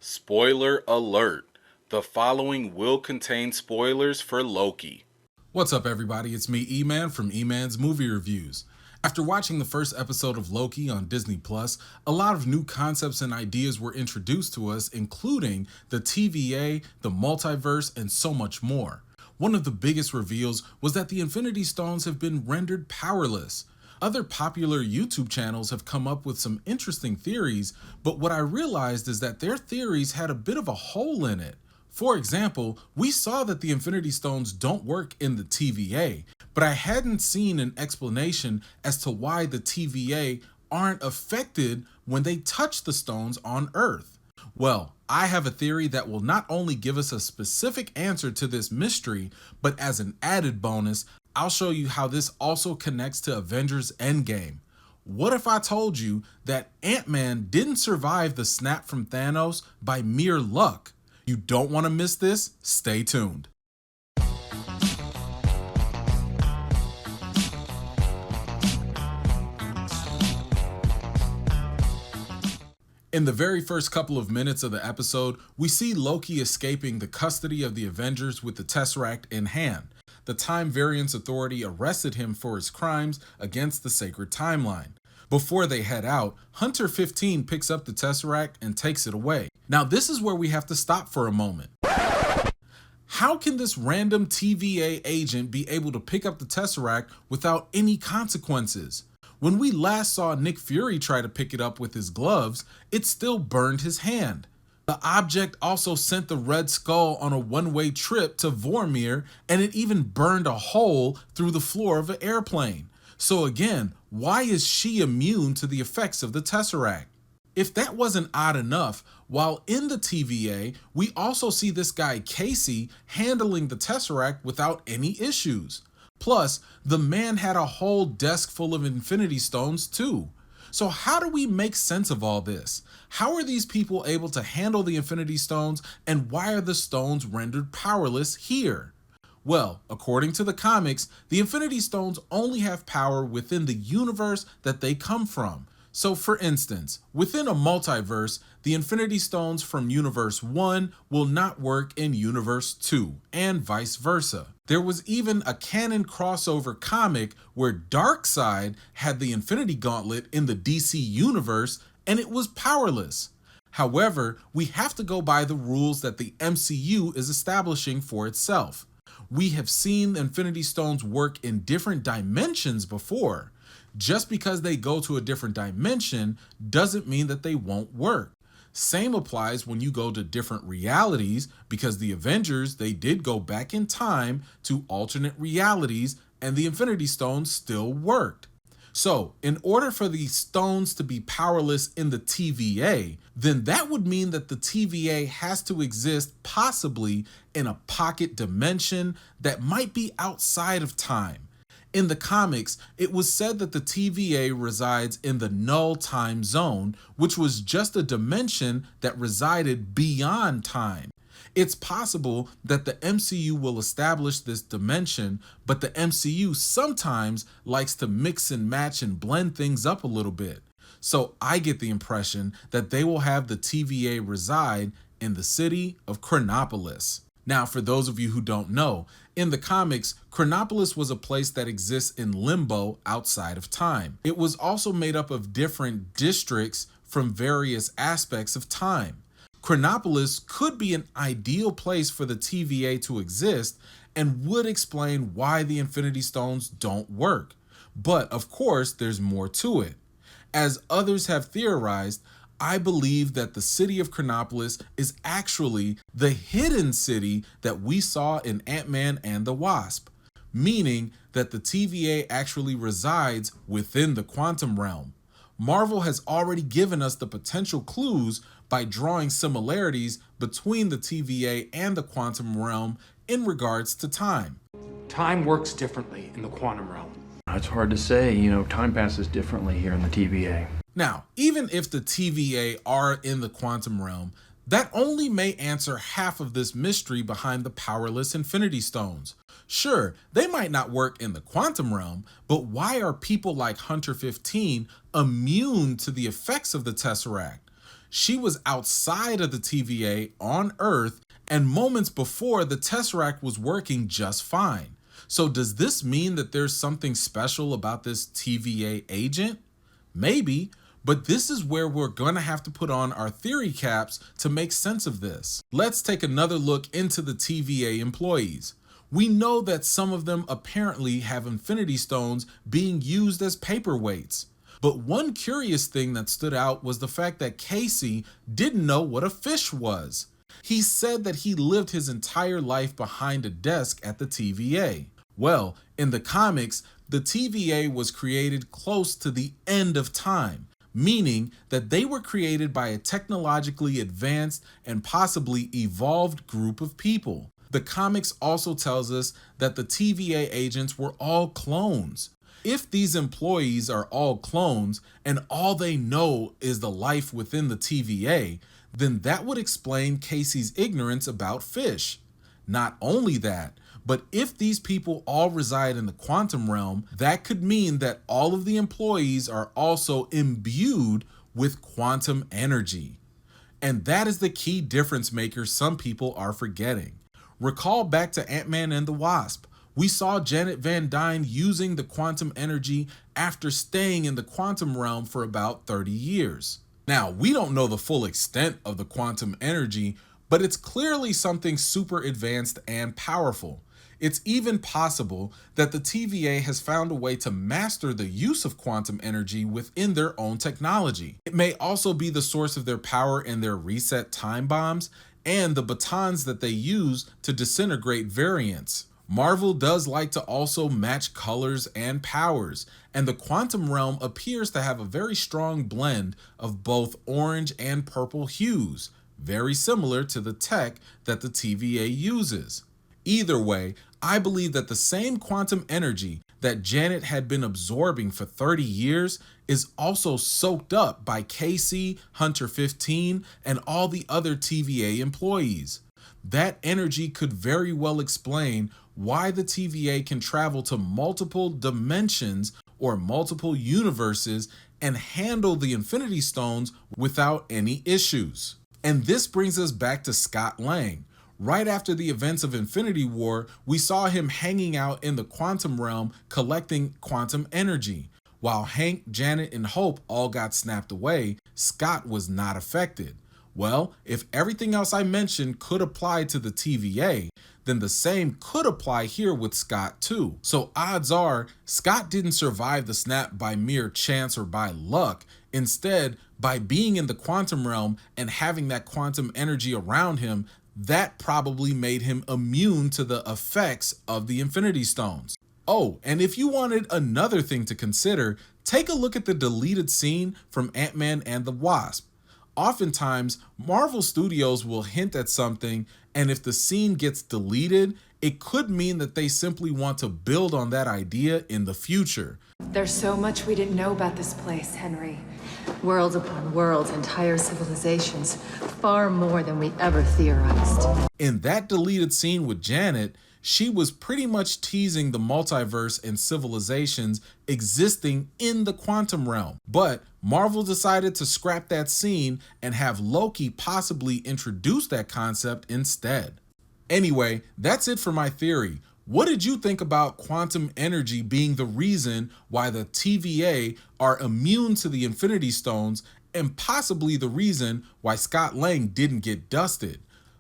Spoiler alert. The following will contain spoilers for Loki. What's up, everybody? It's me, E-Man, from E-Man's Movie Reviews. After watching the first episode of Loki on Disney+, a lot of new concepts and ideas were introduced to us, including the TVA, the multiverse, and so much more. One of the biggest reveals was that the Infinity Stones have been rendered powerless. Other popular YouTube channels have come up with some interesting theories, but what I realized is that their theories had a bit of a hole in it. For example, we saw that the Infinity Stones don't work in the TVA, but I hadn't seen an explanation as to why the TVA aren't affected when they touch the stones on Earth. Well, I have a theory that will not only give us a specific answer to this mystery, but as an added bonus, I'll show you how this also connects to Avengers Endgame. What if I told you that Ant-Man didn't survive the snap from Thanos by mere luck? You don't want to miss this? Stay tuned. In the very first couple of minutes of the episode, we see Loki escaping the custody of the Avengers with the Tesseract in hand. The Time Variance Authority arrested him for his crimes against the sacred timeline. Before they head out, Hunter 15 picks up the Tesseract and takes it away. Now this is where we have to stop for a moment. How can this random TVA agent be able to pick up the Tesseract without any consequences? When we last saw Nick Fury try to pick it up with his gloves, it still burned his hand. The object also sent the Red Skull on a one-way trip to Vormir, and it even burned a hole through the floor of an airplane. So again, why is she immune to the effects of the Tesseract? If that wasn't odd enough, while in the TVA, we also see this guy Casey handling the Tesseract without any issues. Plus, the man had a whole desk full of Infinity Stones too. So how do we make sense of all this? How are these people able to handle the Infinity Stones, and why are the stones rendered powerless here? Well, according to the comics, the Infinity Stones only have power within the universe that they come from. So for instance, within a multiverse, the Infinity Stones from Universe 1 will not work in Universe 2, and vice versa. There was even a canon crossover comic where Darkseid had the Infinity Gauntlet in the DC universe, and it was powerless. However, we have to go by the rules that the MCU is establishing for itself. We have seen the Infinity Stones work in different dimensions before. Just because they go to a different dimension doesn't mean that they won't work. Same applies when you go to different realities, because the Avengers, they did go back in time to alternate realities and the Infinity Stones still worked. So in order for these stones to be powerless in the TVA, then that would mean that the TVA has to exist possibly in a pocket dimension that might be outside of time. In the comics, it was said that the TVA resides in the null time zone, which was just a dimension that resided beyond time. It's possible that the MCU will establish this dimension, but the MCU sometimes likes to mix and match and blend things up a little bit. So I get the impression that they will have the TVA reside in the city of Chronopolis. Now, for those of you who don't know, in the comics, Chronopolis was a place that exists in limbo outside of time. It was also made up of different districts from various aspects of time. Chronopolis could be an ideal place for the TVA to exist and would explain why the Infinity Stones don't work. But of course, there's more to it. As others have theorized, I believe that the city of Chronopolis is actually the hidden city that we saw in Ant-Man and the Wasp, meaning that the TVA actually resides within the quantum realm. Marvel has already given us the potential clues by drawing similarities between the TVA and the quantum realm in regards to time. Time works differently in the quantum realm. It's hard to say, time passes differently here in the TVA. Now, even if the TVA are in the quantum realm, that only may answer half of this mystery behind the powerless Infinity Stones. Sure, they might not work in the quantum realm, but why are people like Hunter 15 immune to the effects of the Tesseract? she was outside of the TVA on Earth, and moments before the Tesseract was working just fine. So does this mean that there's something special about this TVA agent? Maybe, but this is where we're gonna have to put on our theory caps to make sense of this. Let's take another look into the TVA employees. We know that some of them apparently have Infinity Stones being used as paperweights. But one curious thing that stood out was the fact that Casey didn't know what a fish was. He said that he lived his entire life behind a desk at the TVA. Well, in the comics, the TVA was created close to the end of time, meaning that they were created by a technologically advanced and possibly evolved group of people. The comics also tells us that the TVA agents were all clones. If these employees are all clones and all they know is the life within the TVA, then that would explain Casey's ignorance about fish. Not only that, but if these people all reside in the quantum realm, that could mean that all of the employees are also imbued with quantum energy. And that is the key difference maker some people are forgetting. Recall back to Ant-Man and the Wasp. We saw Janet Van Dyne using the quantum energy after staying in the quantum realm for about 30 years. Now, we don't know the full extent of the quantum energy, but it's clearly something super advanced and powerful. It's even possible that the TVA has found a way to master the use of quantum energy within their own technology. It may also be the source of their power in their reset time bombs and the batons that they use to disintegrate variants. Marvel does like to also match colors and powers, and the quantum realm appears to have a very strong blend of both orange and purple hues, very similar to the tech that the TVA uses. Either way, I believe that the same quantum energy that Janet had been absorbing for 30 years is also soaked up by Casey, Hunter 15, and all the other TVA employees. That energy could very well explain why the TVA can travel to multiple dimensions or multiple universes and handle the Infinity Stones without any issues. And this brings us back to Scott Lang. Right after the events of Infinity War, we saw him hanging out in the quantum realm collecting quantum energy. While Hank, Janet, and Hope all got snapped away, Scott was not affected. Well, if everything else I mentioned could apply to the TVA, then the same could apply here with Scott too. So odds are, Scott didn't survive the snap by mere chance or by luck. Instead, by being in the quantum realm and having that quantum energy around him, that probably made him immune to the effects of the Infinity Stones. Oh, and if you wanted another thing to consider, take a look at the deleted scene from Ant-Man and the Wasp. Oftentimes, Marvel Studios will hint at something, and if the scene gets deleted, it could mean that they simply want to build on that idea in the future. There's so much we didn't know about this place, Henry. Worlds upon worlds, entire civilizations, far more than we ever theorized. In that deleted scene with Janet, she was pretty much teasing the multiverse and civilizations existing in the quantum realm. But Marvel decided to scrap that scene and have Loki possibly introduce that concept instead. Anyway, that's it for my theory. What did you think about quantum energy being the reason why the TVA are immune to the Infinity Stones and possibly the reason why Scott Lang didn't get dusted?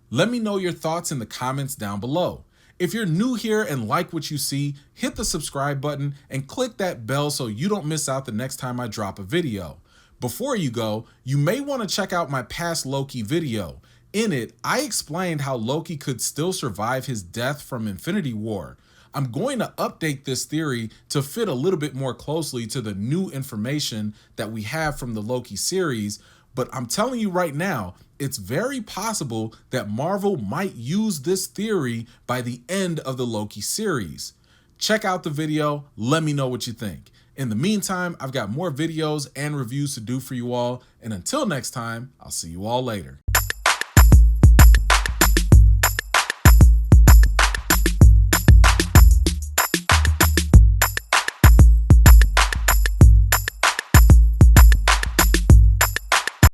Let me know your thoughts in the comments down below. If you're new here and like what you see, hit the subscribe button and click that bell so you don't miss out the next time I drop a video. Before you go, you may want to check out my past Loki video. In it, I explained how Loki could still survive his death from Infinity War. I'm going to update this theory to fit a little bit more closely to the new information that we have from the Loki series, but I'm telling you right now, it's very possible that Marvel might use this theory by the end of the Loki series. Check out the video, let me know what you think. In the meantime, I've got more videos and reviews to do for you all, and until next time, I'll see you all later.